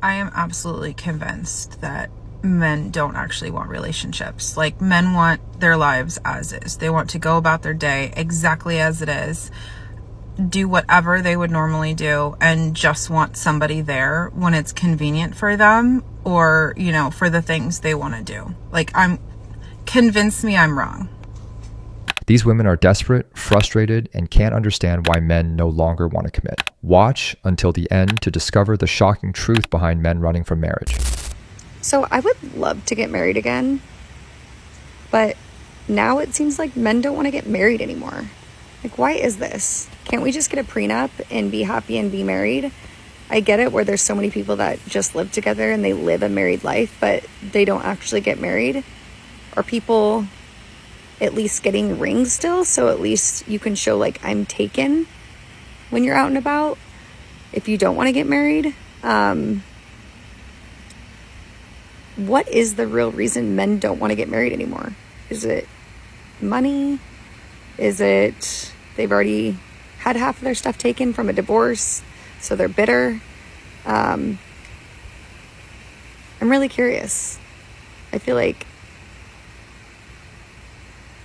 I am absolutely convinced that men don't actually want relationships. Like, men want their lives as is. They want to go about their day exactly as it is, do whatever they would normally do, and just want somebody there when it's convenient for them, or, you know, for the things they want to do. Like, convince me I'm wrong. These women are desperate, frustrated, and can't understand why men no longer want to commit. Watch until the end to discover the shocking truth behind men running from marriage. So I would love to get married again, but now it seems like men don't want to get married anymore. Like, why is this? Can't we just get a prenup and be happy and be married? I get it where there's so many people that just live together and they live a married life, but they don't actually get married. Are people at least getting rings still? So at least you can show, like, I'm taken when you're out and about if you don't want to get married. What is the real reason men don't want to get married anymore? Is it money? Is it they've already had half of their stuff taken from a divorce, so they're bitter? I'm really curious. I feel like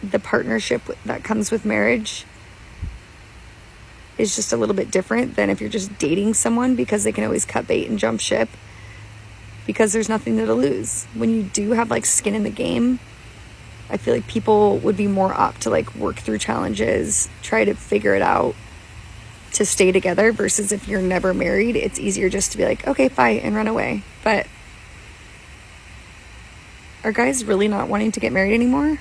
the partnership that comes with marriage is just a little bit different than if you're just dating someone, because they can always cut bait and jump ship because there's nothing to lose. When you do have, like, skin in the game, I feel like people would be more apt to, like, work through challenges, try to figure it out to stay together, versus if you're never married, it's easier just to be like, okay, fight and run away. But are guys really not wanting to get married anymore?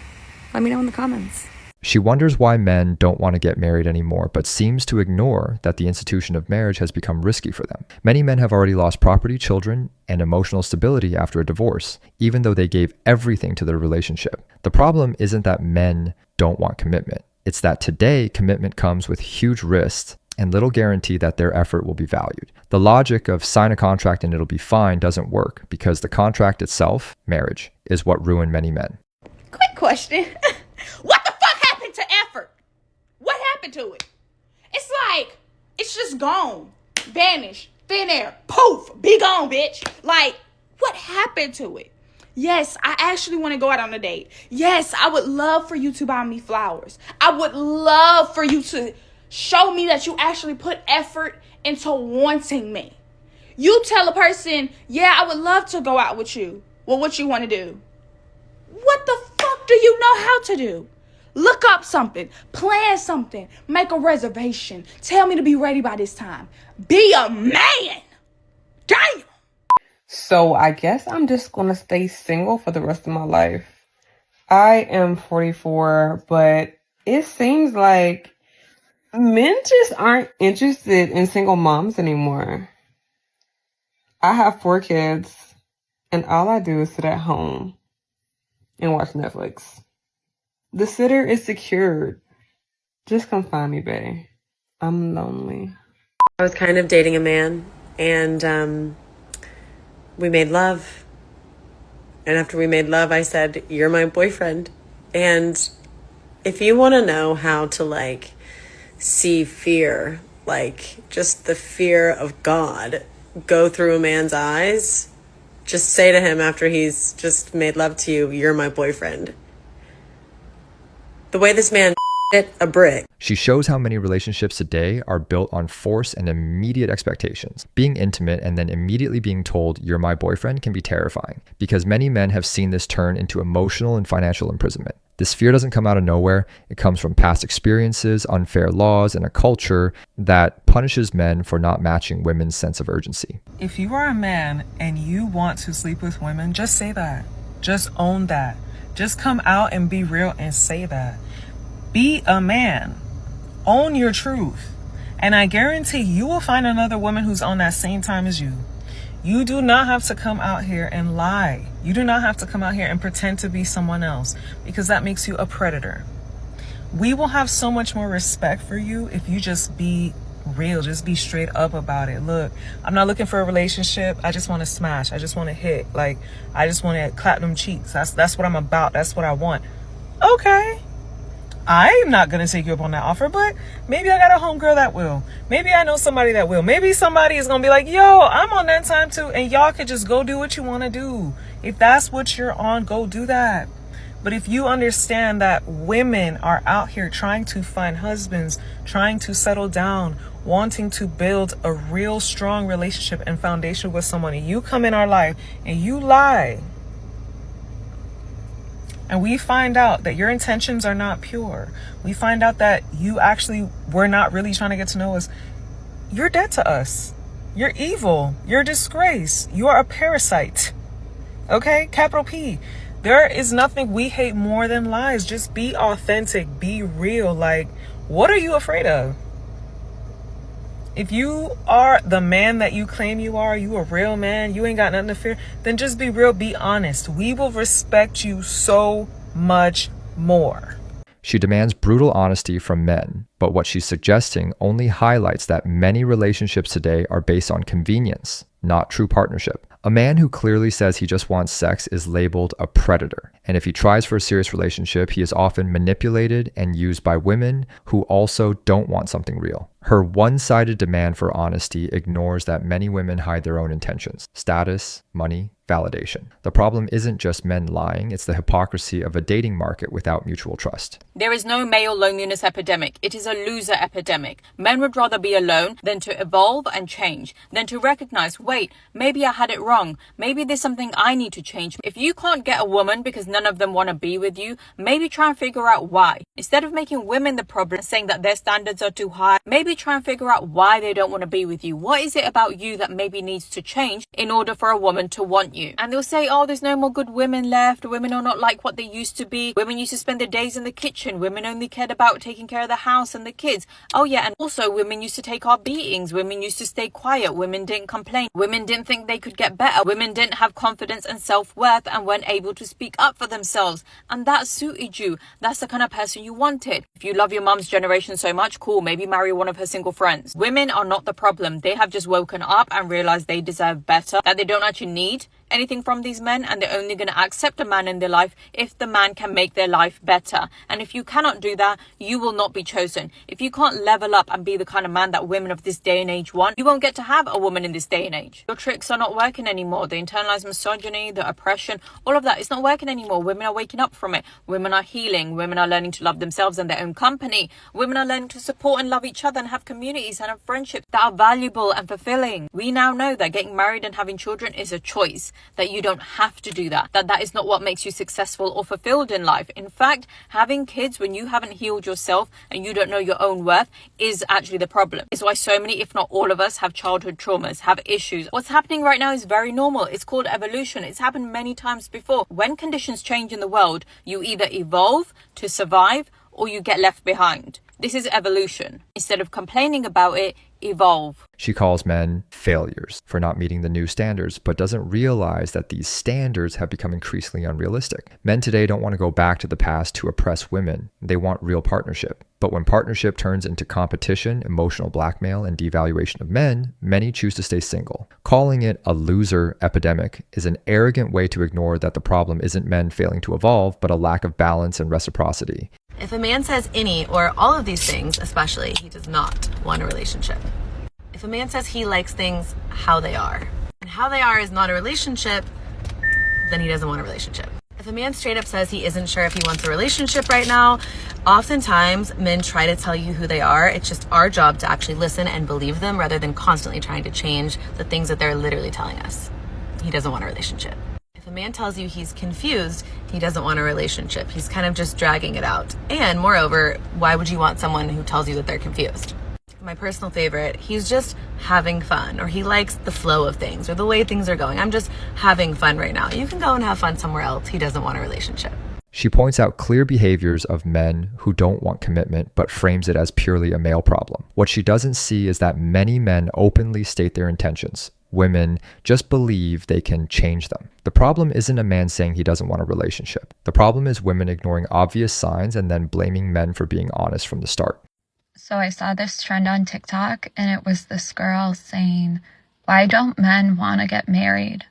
Let me know in the comments. She wonders why men don't want to get married anymore, but seems to ignore that the institution of marriage has become risky for them. Many men have already lost property, children, and emotional stability after a divorce, even though they gave everything to their relationship. The problem isn't that men don't want commitment. It's that today, commitment comes with huge risks and little guarantee that their effort will be valued. The logic of sign a contract and it'll be fine doesn't work, because the contract itself, marriage, is what ruined many men. Quick question. What the fuck happened to effort? What happened to it? It's like, it's just gone. Vanished. Thin air. Poof. Be gone, bitch. Like, what happened to it? Yes, I actually want to go out on a date. Yes, I would love for you to buy me flowers. I would love for you to show me that you actually put effort into wanting me. You tell a person, yeah, I would love to go out with you. Well, what you want to do? What the fuck do you know how to do? Look up something, plan something, make a reservation. Tell me to be ready by this time. Be a man. Damn. So I guess I'm just going to stay single for the rest of my life. I am 44, but it seems like men just aren't interested in single moms anymore. I have 4 kids, and all I do is sit at home and watch Netflix. The sitter is secured. Just come find me, bae. I'm lonely. I was kind of dating a man, and we made love. And after we made love, I said, you're my boyfriend. And if you want to know how to, like, see fear, like just the fear of God, go through a man's eyes, just say to him after he's just made love to you, you're my boyfriend. The way this man hit a brick. She shows how many relationships today are built on force and immediate expectations. Being intimate and then immediately being told, you're my boyfriend, can be terrifying, because many men have seen this turn into emotional and financial imprisonment. This fear doesn't come out of nowhere. It comes from past experiences, unfair laws, and a culture that punishes men for not matching women's sense of urgency. If you are a man and you want to sleep with women, just say that. Just own that. Just come out and be real and say that. Be a man. Own your truth. And I guarantee you will find another woman who's on that same time as you. You do not have to come out here and lie. You do not have to come out here and pretend to be someone else, because that makes you a predator. We will have so much more respect for you if you just be real, just be straight up about it. Look, I'm not looking for a relationship. I just want to smash. I just want to hit. Like, I just want to clap them cheeks. That's what I'm about. That's what I want. Okay. I'm not going to take you up on that offer, but maybe I got a homegirl that will. Maybe I know somebody that will. Maybe somebody is going to be like, yo, I'm on that time too. And y'all could just go do what you want to do. If that's what you're on, go do that. But if you understand that women are out here trying to find husbands, trying to settle down, wanting to build a real strong relationship and foundation with someone, and you come in our life and you lie, and we find out that your intentions are not pure, we find out that you actually were not really trying to get to know us, you're dead to us. You're evil. You're a disgrace. You are a parasite. Okay? Capital P. There is nothing we hate more than lies. Just be authentic. Be real. Like, what are you afraid of? If you are the man that you claim you are, you a real man, you ain't got nothing to fear, then just be real, be honest. We will respect you so much more. She demands brutal honesty from men, but what she's suggesting only highlights that many relationships today are based on convenience, not true partnership. A man who clearly says he just wants sex is labeled a predator, and if he tries for a serious relationship, he is often manipulated and used by women who also don't want something real. Her one-sided demand for honesty ignores that many women hide their own intentions: status, money, validation. The problem isn't just men lying, it's the hypocrisy of a dating market without mutual trust. There is no male loneliness epidemic. It is a loser epidemic. Men would rather be alone than to evolve and change, than to recognize, wait, maybe I had it wrong. Maybe there's something I need to change. If you can't get a woman because none of them want to be with you, maybe try and figure out why. Instead of making women the problem, saying that their standards are too high, maybe try and figure out why they don't want to be with you. What is it about you that maybe needs to change in order for a woman to want you? And they'll say, oh, there's no more good women left. Women are not like what they used to be. Women used to spend their days in the kitchen. Women only cared about taking care of the house and the kids. Oh yeah, and also women used to take our beatings. Women used to stay quiet. Women didn't complain. Women didn't think they could get better. Women didn't have confidence and self-worth and weren't able to speak up for themselves. And that suited you. That's the kind of person you wanted. If you love your mum's generation so much, cool, maybe marry one of her single friends. Women are not the problem. They have just woken up and realized they deserve better, that they don't actually need anything from these men, and they're only going to accept a man in their life if the man can make their life better. And if you cannot do that, you will not be chosen. If you can't level up and be the kind of man that women of this day and age want, you won't get to have a woman in this day and age. Your tricks are not working anymore. The internalized misogyny, the oppression, all of that is not working anymore. Women are waking up from it. Women are healing. Women are learning to love themselves and their own company. Women are learning to support and love each other and have communities and have friendships that are valuable and fulfilling. We now know that getting married and having children is a choice, that you don't have to do that, that is not what makes you successful or fulfilled in life. In fact, having kids when you haven't healed yourself and you don't know your own worth is actually the problem. It's why so many, if not all of us, have childhood traumas, have issues. What's happening right now is very normal. It's called evolution. It's happened many times before. When conditions change in the world, you either evolve to survive or you get left behind. This is evolution. Instead of complaining about it, evolve. She calls men failures for not meeting the new standards, but doesn't realize that these standards have become increasingly unrealistic. Men today don't want to go back to the past to oppress women. They want real partnership. But when partnership turns into competition, emotional blackmail, and devaluation of men, many choose to stay single. Calling it a loser epidemic is an arrogant way to ignore that the problem isn't men failing to evolve, but a lack of balance and reciprocity. If a man says any or all of these things, especially, he does not want a relationship. If a man says he likes things how they are, and how they are is not a relationship, then he doesn't want a relationship. If a man straight up says he isn't sure if he wants a relationship right now, oftentimes men try to tell you who they are. It's just our job to actually listen and believe them rather than constantly trying to change the things that they're literally telling us. He doesn't want a relationship. If a man tells you he's confused, he doesn't want a relationship. He's kind of just dragging it out. And moreover, why would you want someone who tells you that they're confused? My personal favorite, he's just having fun, or he likes the flow of things or the way things are going. I'm just having fun right now. You can go and have fun somewhere else. He doesn't want a relationship. She points out clear behaviors of men who don't want commitment, but frames it as purely a male problem. What she doesn't see is that many men openly state their intentions. Women just believe they can change them. The problem isn't a man saying he doesn't want a relationship. The problem is women ignoring obvious signs and then blaming men for being honest from the start. So I saw this trend on TikTok, and it was this girl saying, why don't men want to get married?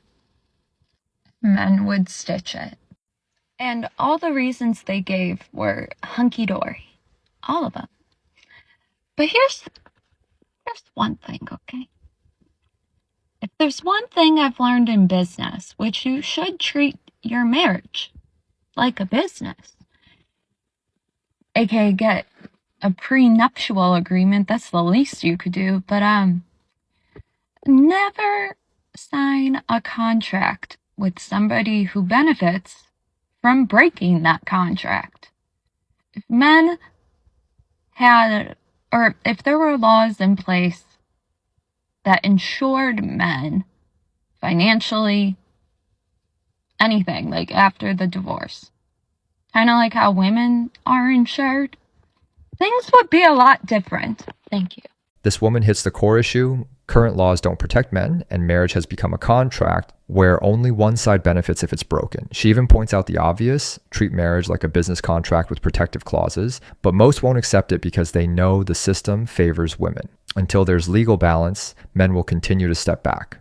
Men would stitch it. And all the reasons they gave were hunky-dory. all of them. But here's one thing, okay? If there's one thing I've learned in business, which you should treat your marriage like a business, aka get a prenuptial agreement, that's the least you could do, but never sign a contract with somebody who benefits from breaking that contract. If men had, or if there were laws in place that insured men financially, anything, like after the divorce, kind of like how women are insured, things would be a lot different. Thank you. This woman hits the core issue. Current laws don't protect men, and marriage has become a contract where only one side benefits if it's broken. She even points out the obvious: treat marriage like a business contract with protective clauses, but most won't accept it because they know the system favors women. Until there's legal balance, men will continue to step back.